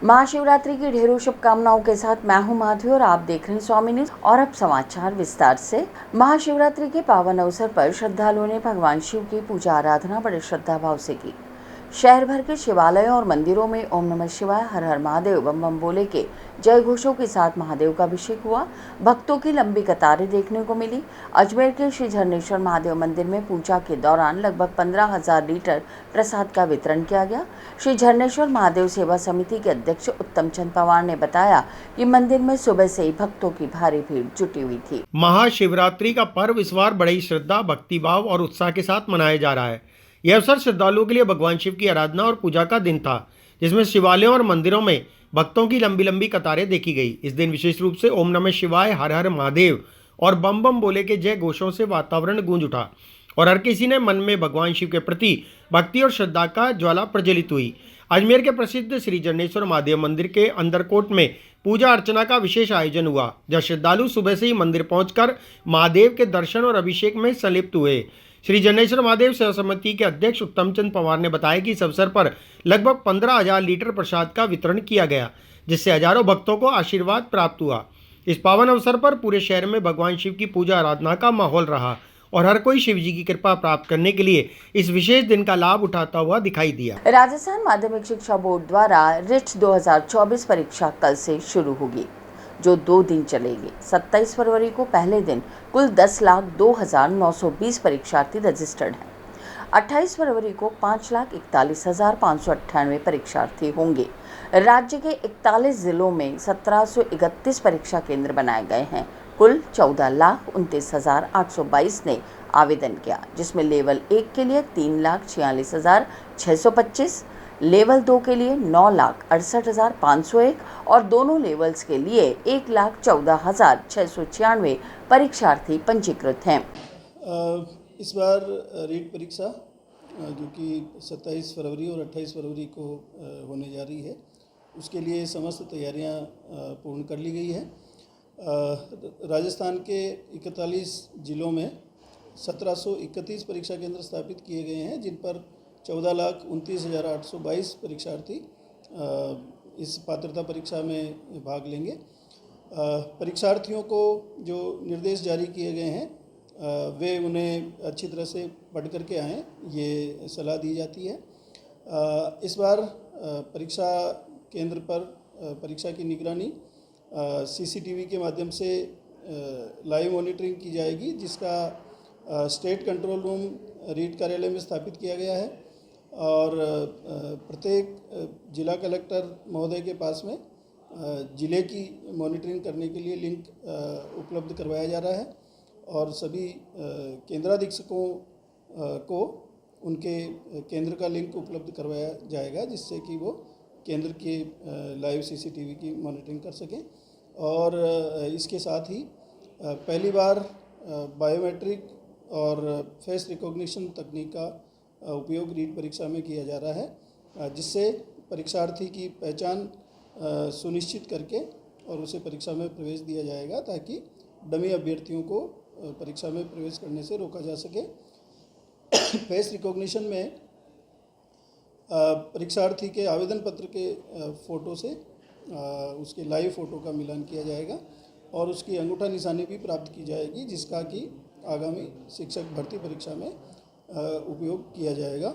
महाशिवरात्रि की ढेरों शुभकामनाओं के साथ मैं हूं माधवी और आप देख रहे हैं स्वामी न्यूज। और अब समाचार विस्तार से। महाशिवरात्रि के पावन अवसर पर श्रद्धालुओं ने भगवान शिव की पूजा आराधना बड़े श्रद्धा भाव से की। शहर भर के शिवालयों और मंदिरों में ओम नमः शिवाय, हर हर महादेव, बम बम बोले के जय घोषों के साथ महादेव का अभिषेक हुआ। भक्तों की लंबी कतारें देखने को मिली। अजमेर के श्री झरनेश्वर महादेव मंदिर में पूजा के दौरान लगभग 15,000 लीटर प्रसाद का वितरण किया गया। श्री झरनेश्वर महादेव सेवा समिति के अध्यक्ष उत्तम चंद पवार ने बताया कि मंदिर में सुबह से ही भक्तों की भारी भीड़ जुटी हुई थी। महाशिवरात्रि का पर्व इस बार बड़ी श्रद्धा, भक्तिभाव और उत्साह के साथ मनाया जा रहा है। यह अवसर श्रद्धालुओं के लिए भगवान शिव की आराधना और पूजा का दिन था, जिसमें शिवालयों और मंदिरों में भक्तों की लंबी लंबी कतारें देखी गई। इस दिन विशेष रूप से ओम नमः शिवाय, हर हर महादेव और बम बम बोले के जय घोषों से वातावरण गूंज उठा और हर किसी ने मन में भगवान शिव के प्रति भक्ति और श्रद्धा का ज्वाला प्रज्वलित हुई। अजमेर के प्रसिद्ध श्री झरनेश्वर महादेव मंदिर के अंदरकोट में पूजा अर्चना का विशेष आयोजन हुआ, जहाँ श्रद्धालु सुबह से ही मंदिर पहुंचकर महादेव के दर्शन और अभिषेक में संलिप्त हुए। श्री झरनेश्वर महादेव सेवा समिति के अध्यक्ष उत्तम चंद पवार ने बताया कि इस अवसर पर लगभग 15,000 लीटर प्रसाद का वितरण किया गया, जिससे हजारों भक्तों को आशीर्वाद प्राप्त हुआ। इस पावन अवसर पर पूरे शहर में भगवान शिव की पूजा आराधना का माहौल रहा और हर कोई शिव जी की कृपा प्राप्त करने के लिए इस विशेष दिन का लाभ उठाता हुआ दिखाई दिया। राजस्थान माध्यमिक शिक्षा बोर्ड द्वारा रिट 2024 परीक्षा कल से शुरू होगी, जो 2 दिन चलेगी। 27 फरवरी को पहले दिन कुल 10,02,920 परीक्षार्थी रजिस्टर्ड हैं। 28 फरवरी को 5,41,598 परीक्षार्थी होंगे। राज्य के 41 जिलों में 1,731 परीक्षा केंद्र बनाए गए हैं। कुल 14,29,822 ने आवेदन किया, जिसमें लेवल 1 के लिए 3,46,625, लेवल 2 के लिए 9,68,501 और दोनों लेवल्स के लिए 1,14,696 परीक्षार्थी पंजीकृत हैं। इस बार रीट परीक्षा जो कि 27 फरवरी और 28 फरवरी को होने जा रही है, उसके लिए समस्त तैयारियां पूर्ण कर ली गई है। राजस्थान के 41 जिलों में 1,731 परीक्षा केंद्र स्थापित किए गए हैं, जिन पर 14,29,822 परीक्षार्थी इस पात्रता परीक्षा में भाग लेंगे। परीक्षार्थियों को जो निर्देश जारी किए गए हैं वे उन्हें अच्छी तरह से पढ़ करके आएँ, ये सलाह दी जाती है। इस बार परीक्षा केंद्र पर परीक्षा की निगरानी CCTV के माध्यम से लाइव मॉनिटरिंग की जाएगी, जिसका स्टेट कंट्रोल रूम रीट कार्यालय में स्थापित किया गया है और प्रत्येक जिला कलेक्टर महोदय के पास में ज़िले की मॉनिटरिंग करने के लिए लिंक उपलब्ध करवाया जा रहा है और सभी केंद्राधीक्षकों को उनके केंद्र का लिंक उपलब्ध करवाया जाएगा, जिससे कि वो केंद्र के लाइव CCTV की मॉनिटरिंग कर सकें। और इसके साथ ही पहली बार बायोमेट्रिक और फेस रिकॉग्निशन तकनीक का उपयोग रीट परीक्षा में किया जा रहा है, जिससे परीक्षार्थी की पहचान सुनिश्चित करके और उसे परीक्षा में प्रवेश दिया जाएगा, ताकि डमी अभ्यर्थियों को परीक्षा में प्रवेश करने से रोका जा सके। फेस रिकॉग्निशन में परीक्षार्थी के आवेदन पत्र के फ़ोटो से उसके लाइव फ़ोटो का मिलान किया जाएगा और उसकी अंगूठा निशानी भी प्राप्त की जाएगी, जिसका कि आगामी शिक्षक भर्ती परीक्षा में उपयोग किया जाएगा।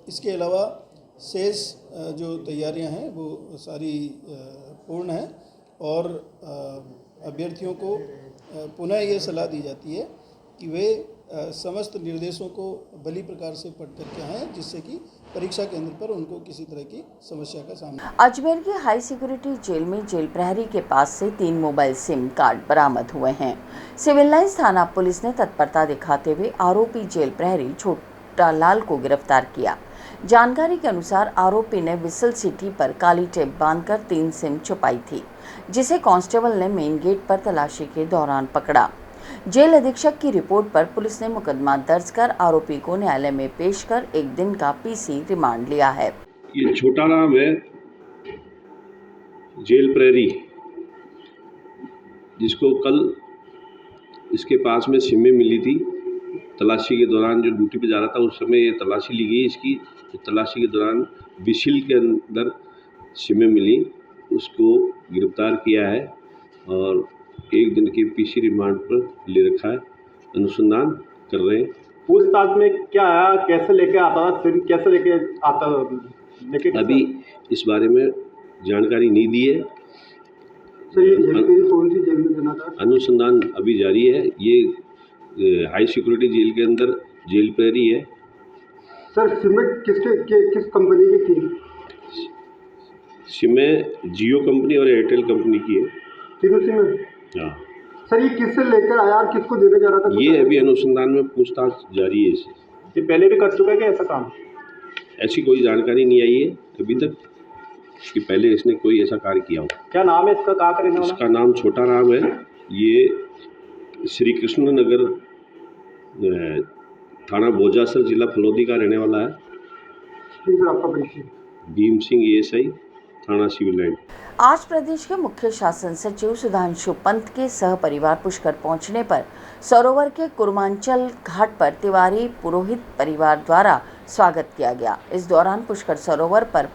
इसके अलावा शेष जो तैयारियां हैं वो सारी पूर्ण हैं और अभ्यर्थियों को पुनः ये सलाह दी जाती है कि वे समस्त निर्देशों को भली प्रकार से पढ़ करके आएँ, जिससे कि परीक्षा केंद्र पर उनको किसी तरह की समस्या का सामना। अजमेर की हाई सिक्योरिटी जेल में जेल प्रहरी के पास से 3 मोबाइल सिम कार्ड बरामद हुए हैं। सिविल लाइंस थाना पुलिस ने तत्परता दिखाते हुए आरोपी जेल प्रहरी छोटा लाल को गिरफ्तार किया। जानकारी के अनुसार आरोपी ने विसल सिटी पर काली टेप बांधकर 3 सिम छुपाई थी, जिसे कांस्टेबल ने मेन गेट पर तलाशी के दौरान पकड़ा। जेल अधीक्षक की रिपोर्ट पर पुलिस ने मुकदमा दर्ज कर आरोपी को न्यायालय में पेश कर 1 दिन का PC रिमांड लिया है। ये छोटा नाम है जेल प्रहरी, जिसको कल इसके पास में सिमें मिली थी तलाशी के दौरान जो ड्यूटी पे जा रहा था उस समय ये तलाशी ली गई इसकी। तो तलाशी के दौरान बिशिल के अंदर सिमें मिली, उसको गिरफ्तार किया है और 1 दिन के पीसी रिमांड पर ले रखा है, अनुसंधान कर रहे हैं। पूछताछ में क्या आया, कैसे लेके आता था, सिम कैसे लेके आता लेके? अभी इस बारे में जानकारी नहीं दी है। सर ये कौन सी जेल में देना था? अनुसंधान अभी जारी है। ये हाई सिक्योरिटी जेल के अंदर जेल पर ही है। सर सिम किस कंपनी की थी? सिमें जियो कंपनी और एयरटेल कंपनी की है। तीनों सिम? हाँ। सर ये किससे लेकर आया और किसको देने जा रहा था? ये अभी अनुसंधान में पूछताछ जारी है इसे। ये पहले भी कर चुका है क्या ऐसा काम? ऐसी कोई जानकारी नहीं आई है अभी तक कि पहले इसने कोई ऐसा कार्य किया हो। क्या नाम है इसका, कहाँ का रहने वाला? इसका नाम छोटा राम है। ये श्री कृष्ण नगर थाना बोजासर जिला फलोदी का रहने वाला है। ठीक है, आपका परिचय? भीम सिंह ASI थाना सिविल लाइन। आज प्रदेश के मुख्य शासन सचिव सुधांशु पंत के सह परिवार पुष्कर पहुंचने पर सरोवर के कुरमांचल घाट पर तिवारी पुरोहित परिवार द्वारा स्वागत किया गया। इस दौरान पुष्कर सरोवर पर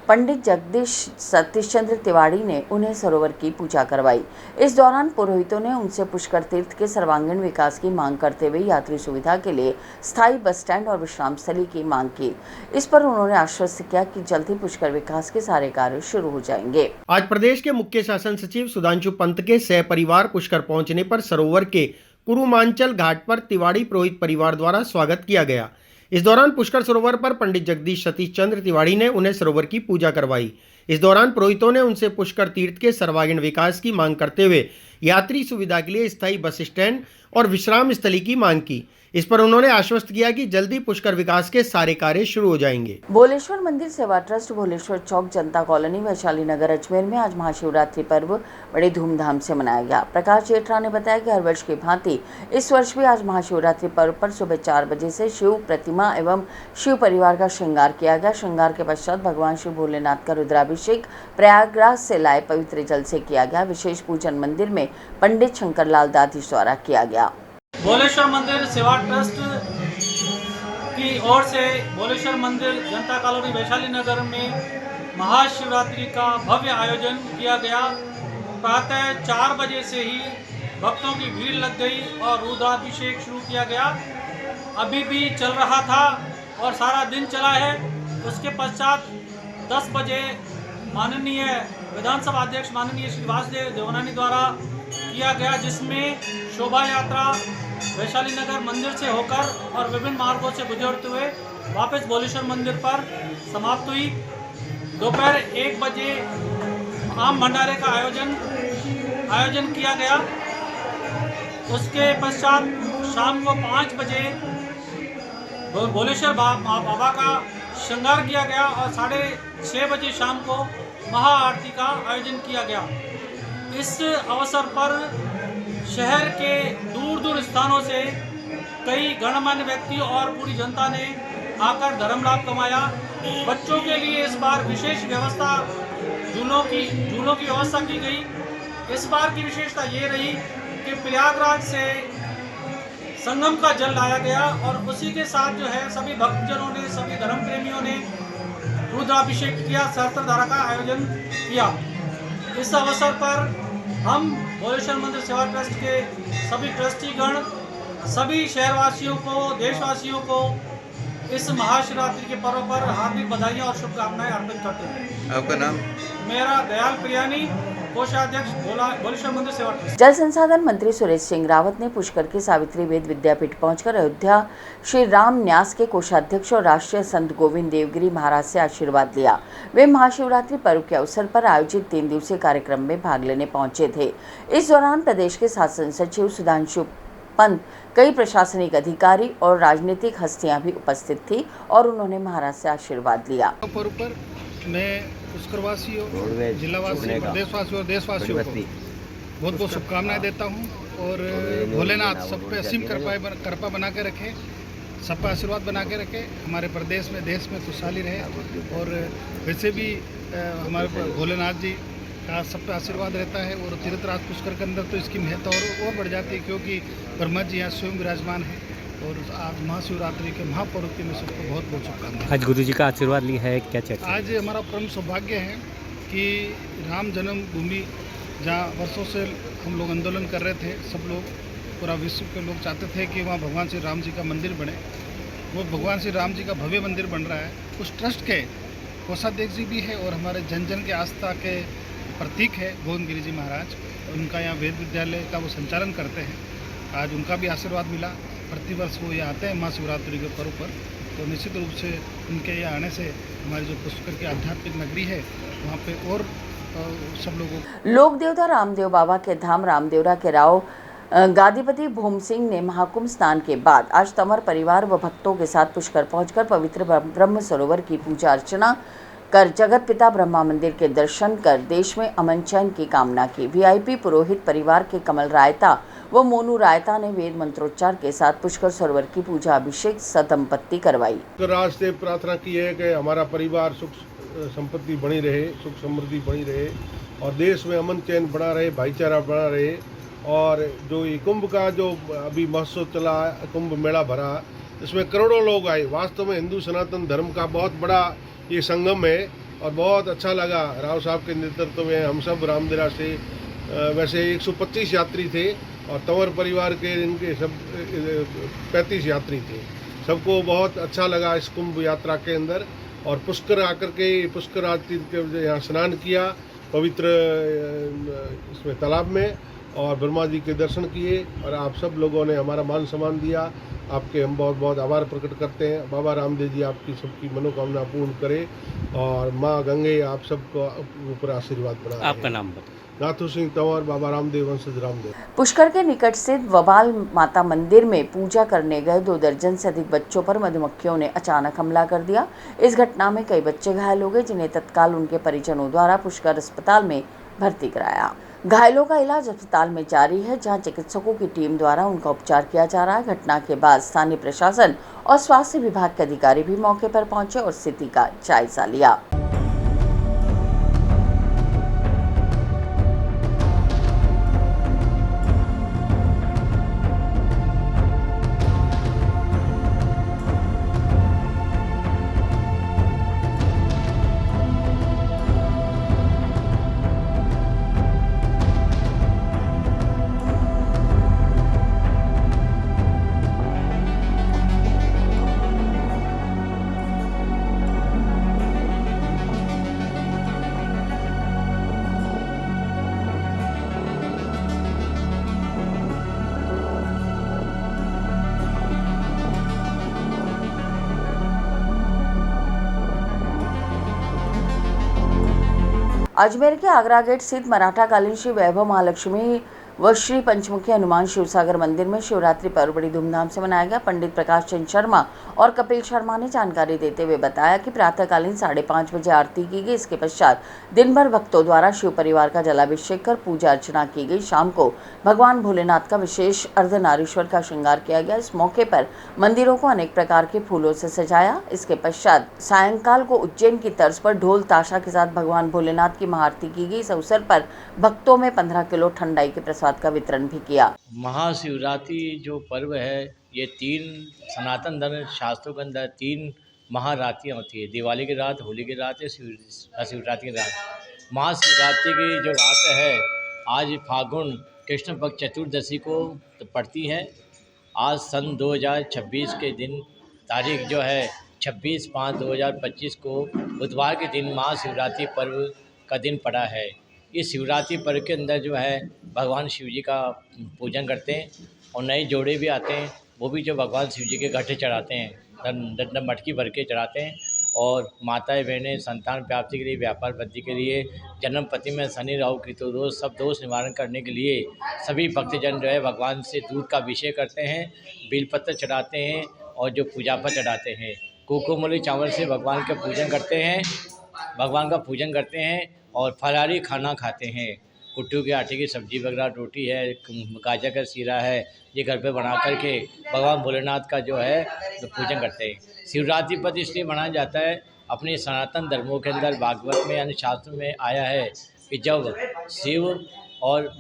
पंडित जगदीश सतीश चंद्र तिवारी ने उन्हें सरोवर की पूजा करवाई। इस दौरान पुरोहितों ने उनसे पुष्कर तीर्थ के सर्वांगीण विकास की मांग करते हुए यात्री सुविधा के लिए स्थायी बस स्टैंड और विश्राम स्थली की मांग की। इस पर उन्होंने आश्वस्त किया कि जल्द ही पुष्कर विकास के सारे कार्य शुरू हो जाएंगे। आज प्रदेश के मुख्य शासन सचिव सुधांशु पंत के सह परिवार पुष्कर पहुंचने पर सरोवर के कुरुमांचल घाट पर तिवारी पुरोहित परिवार द्वारा स्वागत किया गया। इस दौरान पुष्कर सरोवर पर पंडित जगदीश सतीश चंद्र तिवारी ने उन्हें सरोवर की पूजा करवाई। इस दौरान पुरोहितों ने उनसे पुष्कर तीर्थ के सर्वांगीण विकास की मांग करते हुए यात्री सुविधा के लिए स्थायी बस स्टैंड और विश्राम स्थली की मांग की। इस पर उन्होंने आश्वस्त किया कि जल्दी पुष्कर विकास के सारे कार्य शुरू हो जाएंगे। भोलेश्वर मंदिर सेवा ट्रस्ट भोलेश्वर चौक जनता कॉलोनी वैशाली नगर अजमेर में आज महाशिवरात्रि पर्व बड़े धूमधाम से मनाया गया। प्रकाश जेठरा ने बताया कि हर वर्ष की भांति इस वर्ष भी आज महाशिवरात्रि पर्व पर सुबह 4 बजे से शिव प्रतिमा एवं शिव परिवार का श्रृंगार किया गया। श्रृंगार के पश्चात भगवान शिव भोलेनाथ का रुद्राभिषेक प्रयागराज से लाए पवित्र जल से किया गया। विशेष पूजन मंदिर में पंडित शंकरलाल दाधीश द्वारा किया गया। भोलेश्वर मंदिर सेवा ट्रस्ट की ओर से भोलेश्वर मंदिर जनता कॉलोनी वैशाली नगर में महाशिवरात्रि का भव्य आयोजन किया गया। प्रातः 4 बजे से ही भक्तों की भीड़ लग गई और रुद्राभिषेक शुरू किया गया। अभी भी चल रहा था और सारा दिन चला है। उसके पश्चात 10 बजे माननीय विधानसभा अध्यक्ष माननीय श्री वासुदेव देवनानी द्वारा किया गया, जिसमें शोभा यात्रा वैशाली नगर मंदिर से होकर और विभिन्न मार्गों से गुजरते हुए वापस भोलेश्वर मंदिर पर समाप्त हुई। दोपहर 1 बजे आम भंडारे का आयोजन किया गया। उसके पश्चात शाम को 5 बजे भोलेश्वर बाबा का श्रृंगार किया गया और 6:30 बजे शाम को महाआरती का आयोजन किया गया। इस अवसर पर शहर के दूर दूर स्थानों से कई गणमान्य व्यक्ति और पूरी जनता ने आकर धर्म लाभ कमाया। बच्चों के लिए इस बार विशेष व्यवस्था झूलों की व्यवस्था की गई। इस बार की विशेषता ये रही कि प्रयागराज से संगम का जल लाया गया और उसी के साथ जो है सभी भक्तजनों ने, सभी धर्म प्रेमियों ने रुद्राभिषेक किया, सहस्त्रधारा का आयोजन किया। इस अवसर पर हम भोलेश्वर मंदिर सेवा ट्रस्ट के सभी ट्रस्टीगण सभी शहरवासियों को, देशवासियों को इस महाशिवरात्रि के पर्व पर हार्दिक बधाइयाँ और शुभकामनाएं अर्पित करते हैं। आपका नाम? मेरा दयाल प्रियानी, कोषाध्यक्ष भोलेश्वर मंदिर सेवा ट्रस्ट। जल संसाधन मंत्री सुरेश सिंह रावत ने पुष्कर के सावित्री वेद विद्यापीठ पहुंचकर अयोध्या श्री राम न्यास के कोषाध्यक्ष और राष्ट्रीय संत गोविंद देवगिरी महाराज से आशीर्वाद लिया। वे महाशिवरात्रि पर्व के अवसर पर आयोजित 3 दिवसीय कार्यक्रम में भाग लेने पहुंचे थे। इस दौरान प्रदेश के शासन सचिव सुधांशु पंत, कई प्रशासनिक अधिकारी और राजनीतिक हस्तियां भी उपस्थित थी और उन्होंने महाराज से आशीर्वाद लिया। मैं पुष्करवासियों, जिलावासियों, प्रदेशवासियों और देशवासियों को बहुत बहुत शुभकामनाएं देता हूं और भोलेनाथ सब पे असीम कृपा बना के रखे, सब पे आशीर्वाद बना के रखे, हमारे प्रदेश में, देश में खुशहाली रहे। और वैसे भी हमारे भोलेनाथ जी का सब पे आशीर्वाद रहता है और तीर्थराज पुष्कर के अंदर तो इसकी महत्ता और बढ़ जाती है, क्योंकि ब्रह्मा जी यहाँ स्वयं विराजमान है और आज महाशिवरात्रि के महापर्व की मैं सबको बहुत बहुत शुभकामनाएं। आज गुरु जी का आशीर्वाद ली है, क्या चर्चा? आज हमारा परम सौभाग्य है कि राम जन्मभूमि जहाँ वर्षों से हम लोग आंदोलन कर रहे थे, सब लोग पूरा विश्व के लोग चाहते थे कि वहाँ भगवान श्री राम जी का मंदिर बने। वो भगवान श्री राम जी का भव्य मंदिर बन रहा है। उस ट्रस्ट के कोषाध्यक्ष जी भी है और हमारे जन जन के आस्था के प्रतीक है गोविंद गिरी जी महाराज। उनका यहाँ वेद विद्यालय का वो संचालन करते हैं। आज उनका भी आशीर्वाद मिला। प्रतिवर्ष वो यहाँ आते हैं महाशिवरात्रि के पर्व पर, तो निश्चित रूप से उनके यहाँ आने से हमारी जो पुष्कर की आध्यात्मिक नगरी है वहाँ पे और सब लोगों लोक देवता रामदेव बाबा के धाम रामदेवरा के राव गादीपति भूम सिंह ने महाकुंभ स्नान के बाद आज तंवर परिवार व भक्तों के साथ पुष्कर पहुंचकर पवित्र ब्रह्म सरोवर की पूजा अर्चना कर जगत पिता ब्रह्मा मंदिर के दर्शन कर देश में अमन चैन की कामना की। वीआईपी पुरोहित परिवार के कमल रायता व मोनू रायता ने वेद मंत्रोच्चार के साथ पुष्कर सरोवर की पूजा अभिषेक सदंपत्ति करवाई। राज से प्रार्थना की है कि हमारा परिवार सुख संपत्ति बनी रहे, सुख समृद्धि बनी रहे और देश में अमन चैन बना रहे, भाईचारा बना रहे। और जो ये कुंभ का जो अभी महोत्सव चला, कुंभ मेला भरा, इसमें करोड़ों लोग आए। वास्तव में हिंदू सनातन धर्म का बहुत बड़ा ये संगम है और बहुत अच्छा लगा। राव साहब के नेतृत्व में हम सब रामदेवरा से वैसे 125 यात्री थे और तंवर परिवार के इनके सब 35 यात्री थे। सबको बहुत अच्छा लगा इस कुंभ यात्रा के अंदर। और पुष्कर आकर के पुष्कर आरती के यहाँ स्नान किया पवित्र इसमें तालाब में और ब्रह्मा जी के दर्शन किए और आप सब लोगों ने हमारा मान सम्मान दिया। आपके हम बहुत बहुत आभार प्रकट करते हैं। बाबा रामदेव जी आपकी सबकी मनोकामना पूर्ण करे और माँ गंगे आप सबको ऊपर आशीर्वाद बनाए। आपका नाम बताओ। नाथू सिंह तंवर, बाबा रामदेव वंशज रामदेव। पुष्कर के निकट स्थित वबाल माता मंदिर में पूजा करने गए 2 दर्जन से अधिक बच्चों पर मधुमक्खियों ने अचानक हमला कर दिया। इस घटना में कई बच्चे घायल हो गए, जिन्हें तत्काल उनके परिजनों द्वारा पुष्कर अस्पताल में भर्ती कराया। घायलों का इलाज अस्पताल में जारी है, जहां चिकित्सकों की टीम द्वारा उनका उपचार किया जा रहा है। घटना के बाद स्थानीय प्रशासन और स्वास्थ्य विभाग के अधिकारी भी मौके पर पहुंचे और स्थिति का जायजा लिया। अजमेर के आगरा गेट स्थित मराठा कालीन श्री वैभव महालक्ष्मी व श्री पंचमुखी हनुमान शिवसागर मंदिर में शिवरात्रि पर्व बड़ी धूमधाम से मनाया गया। पंडित प्रकाश चंद शर्मा और कपिल शर्मा ने जानकारी देते हुए बताया कि प्रातःकालीन 5:30 बजे आरती की गई। इसके पश्चात दिन भर भक्तों द्वारा शिव परिवार का जलाभिषेक कर पूजा अर्चना की गई। शाम को भगवान भोलेनाथ का विशेष अर्धनारीश्वर का श्रृंगार किया गया। इस मौके पर मंदिरों को अनेक प्रकार के फूलों से सजाया। इसके पश्चात सायंकाल को उज्जैन की तर्ज पर ढोल ताशा के साथ भगवान भोलेनाथ की महाआरती की गई। इस अवसर पर भक्तों में 15 किलो ठंडाई के प्रसाद का वितरण भी किया। महाशिवरात्रि जो पर्व है, ये 3 सनातन धर्म शास्त्रों के अंदर 3 महारात्रियाँ होती है। दिवाली की रात, होली की रात, शिवरात्रि की रात। महाशिवरात्रि की जो रात है आज फागुन कृष्ण पक्ष चतुर्दशी को पड़ती है। आज सन 2026 के दिन तारीख जो है 26/5/2025 को बुधवार के दिन महाशिवरात्रि पर्व का दिन पड़ा है। इस शिवरात्रि पर्व के अंदर जो है भगवान शिव जी का पूजन करते हैं और नए जोड़े भी आते हैं, वो भी जो भगवान शिव जी के घटे चढ़ाते हैं, मटकी भर के चढ़ाते हैं। और माताएं बहनें संतान प्राप्ति के लिए, व्यापार वृद्धि के लिए, जन्म पति में शनि राहु की तो दोष सब दोष निवारण करने के लिए सभी भक्तजन जो है भगवान से दूध का अभिषेक करते हैं, बेलपत्र चढ़ाते हैं और जो पूजा पर चढ़ाते हैं। कोकोमली चावल से भगवान का पूजन करते हैं, भगवान का पूजन करते हैं और फलाहारी खाना खाते हैं। कुट्टू के आटे की सब्जी वगैरह, रोटी है, गाजर का सीरा है, ये घर पे बना करके भगवान भोलेनाथ का जो है तो पूजन करते हैं। शिवरात्रि पर्व इसलिए मनाया जाता है, अपने सनातन धर्मों के अंदर भागवत में यानी शास्त्र में आया है कि जब शिव और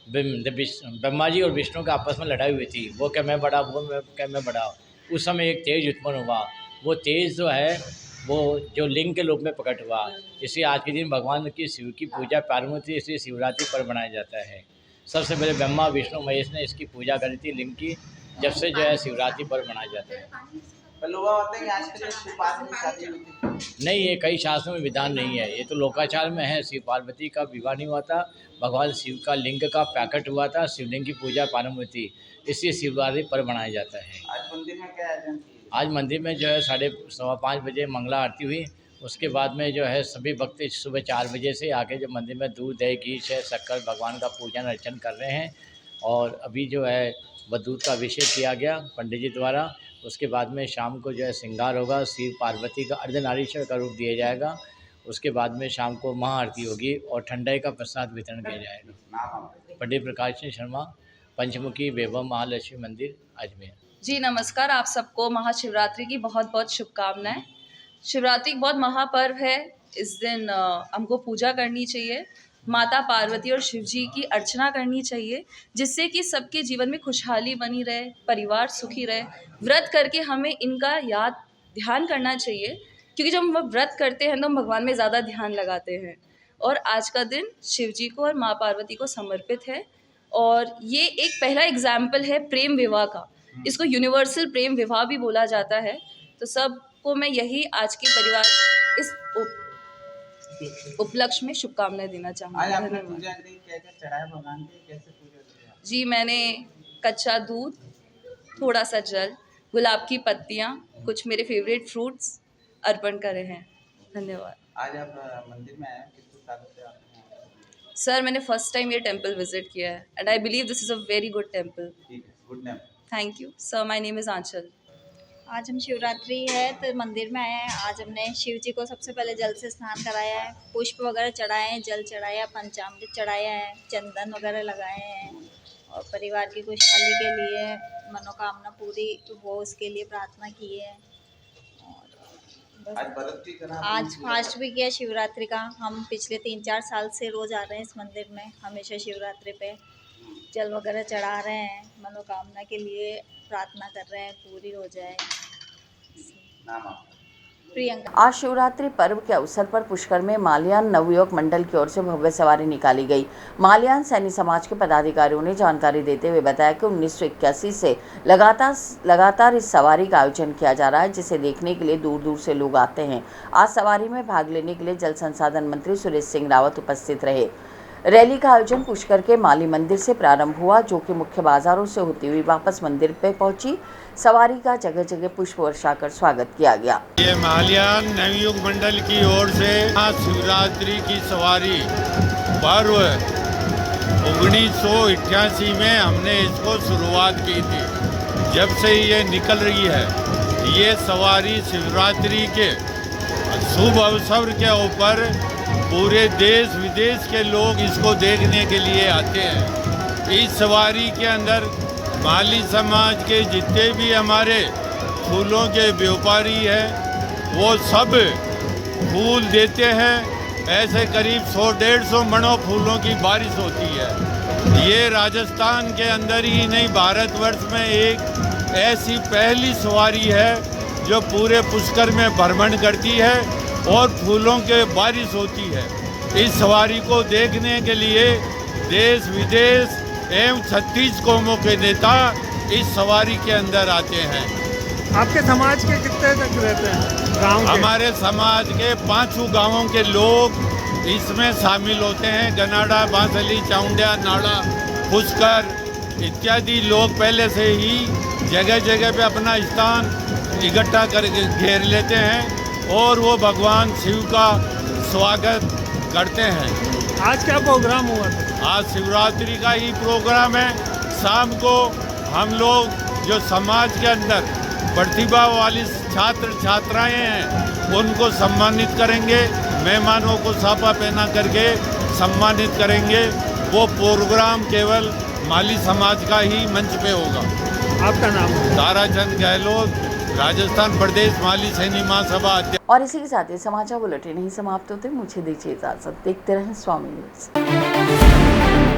ब्रह्मा जी और विष्णु का आपस में लड़ाई हुई थी, वो क्या मैं बड़ा, वो क्या मैं बड़ा। उस समय एक तेज उत्पन्न हुआ, वो तेज जो है वो जो लिंग के रूप में प्रकट हुआ। इसलिए आज के दिन भगवान की शिव की पूजा प्रारंभ थी, इसलिए शिवरात्रि पर्व मनाया जाता है। सबसे पहले ब्रह्मा विष्णु महेश ने इसकी पूजा करी थी लिंग की, जब से जो है शिवरात्रि पर्व मनाया जाता है। नहीं, ये कई शास्त्रों में विधान नहीं है, ये तो लोकाचार में है। शिव पार्वती का विवाह नहीं हुआ था, भगवान शिव का लिंग का प्रकट हुआ था, शिवलिंग की पूजा प्रारंभ हुई थी, इसलिए शिवरात्रि पर्व मनाया जाता है। आज मंदिर में क्या आयोजन किया? आज मंदिर में जो है 5:15 बजे मंगला आरती हुई। उसके बाद में जो है सभी भक्त सुबह 4 बजे से आके जो मंदिर में दूध दही घी से शक्कर भगवान का पूजन अर्चन कर रहे हैं। और अभी जो है वधूत का अभिषेक किया गया पंडित जी द्वारा। उसके बाद में शाम को जो है श्रृंगार होगा, शिव पार्वती का अर्धनारीश्वर का रूप दिया जाएगा। उसके बाद में शाम को महाआरती होगी और ठंडाई का प्रसाद वितरण किया जाएगा। पंडित प्रकाश सिंह शर्मा, पंचमुखी वैभव महालक्ष्मी मंदिर, अजमेर। जी नमस्कार, आप सबको महाशिवरात्रि की बहुत बहुत शुभकामनाएं। शिवरात्रि एक बहुत महापर्व है। इस दिन हमको पूजा करनी चाहिए, माता पार्वती और शिव जी की अर्चना करनी चाहिए, जिससे कि सबके जीवन में खुशहाली बनी रहे, परिवार सुखी रहे। व्रत करके हमें इनका ध्यान करना चाहिए, क्योंकि जब हम व्रत करते हैं तो हम भगवान में ज़्यादा ध्यान लगाते हैं। और आज का दिन शिव जी को और माँ पार्वती को समर्पित है। और ये एक पहला एग्जाम्पल है प्रेम विवाह का। इसको यूनिवर्सल प्रेम विवाह भी बोला जाता है। तो सबको मैं यही आज के परिवार इस उपलक्ष्य में शुभकामनाएं देना चाहूँगी। जी, मैंने कच्चा दूध, थोड़ा सा जल, गुलाब की पत्तियाँ, कुछ मेरे फेवरेट फ्रूट्स अर्पण करे हैं। धन्यवाद। आज आप मंदिर में आए, किस ताकत से आते हैं? सर, मैंने फर्स्ट टाइम ये टेम्पल विजिट किया है and I believe this is a very good temple. Good name. Thank you sir, my name is Anchal. आज हम शिवरात्रि है तो मंदिर में आए हैं। आज हमने शिव जी को सबसे पहले जल से स्नान कराया है, पुष्प वगैरह चढ़ाए हैं, जल चढ़ाया, पंचामृत चढ़ाया है, चंदन वगैरह लगाए हैं और परिवार की खुशहाली के लिए मनोकामना पूरी हो उसके लिए प्रार्थना की है। आज फास्ट भी किया शिवरात्रि का। हम पिछले 3-4 साल से रोज़ आ रहे हैं इस मंदिर में, हमेशा शिवरात्रि पे जल वगैरह चढ़ा रहे हैं, मनोकामना के लिए प्रार्थना कर रहे हैं, पूरी हो जाए। प्रियंका। आज शिवरात्रि पर्व के अवसर पर पुष्कर में माल्यान नवयुवक मंडल की ओर से भव्य सवारी निकाली गई। माल्यान सैनी समाज के पदाधिकारियों ने जानकारी देते हुए बताया कि 1981 से लगातार इस सवारी का आयोजन किया जा रहा है, जिसे देखने के लिए दूर दूर से लोग आते हैं। आज सवारी में भाग लेने के लिए जल संसाधन मंत्री सुरेश सिंह रावत उपस्थित रहे। रैली का आयोजन पुष्कर के माली मंदिर से प्रारंभ हुआ, जो कि मुख्य बाजारों से होती हुई वापस मंदिर पे पहुंची। सवारी का जगह जगह पुष्प वर्षा कर स्वागत किया गया। ये माल्यान नवयुग मंडल की ओर से शिवरात्रि की सवारी पर्व 1988 में हमने इसको शुरुआत की थी। जब से ये निकल रही है, ये सवारी शिवरात्रि के शुभ अवसर के ऊपर पूरे देश विदेश के लोग इसको देखने के लिए आते हैं। इस सवारी के अंदर माली समाज के जितने भी हमारे फूलों के व्यापारी हैं, वो सब फूल देते हैं। ऐसे करीब 100-150 मणों फूलों की बारिश होती है। ये राजस्थान के अंदर ही नहीं, भारतवर्ष में एक ऐसी पहली सवारी है जो पूरे पुष्कर में भ्रमण करती है और फूलों के बारिश होती है। इस सवारी को देखने के लिए देश विदेश एवं 36 कौमों के नेता इस सवारी के अंदर आते हैं। आपके समाज के कितने तक रहते हैं गाँव? हमारे समाज के 5 गांवों के लोग इसमें शामिल होते हैं। गनाडा, बांसली, चाउंडिया, नाड़ा, पुष्कर इत्यादि लोग पहले से ही जगह जगह पे अपना स्थान इकट्ठा कर घेर लेते हैं और वो भगवान शिव का स्वागत करते हैं। आज क्या प्रोग्राम हुआ था? आज शिवरात्रि का ही प्रोग्राम है। शाम को हम लोग जो समाज के अंदर प्रतिभा वाली छात्र छात्राएं हैं, उनको सम्मानित करेंगे। मेहमानों को साफा पहना करके सम्मानित करेंगे। वो प्रोग्राम केवल माली समाज का ही मंच पे होगा। आपका नाम? ताराचंद गहलोत, राजस्थान प्रदेश माली सैनी महासभा अध्यक्ष। और इसी के साथ ये समाचार बुलेटिन नहीं समाप्त होते। मुझे दीजिए इजाजत। देखते रहें स्वामी न्यूज़।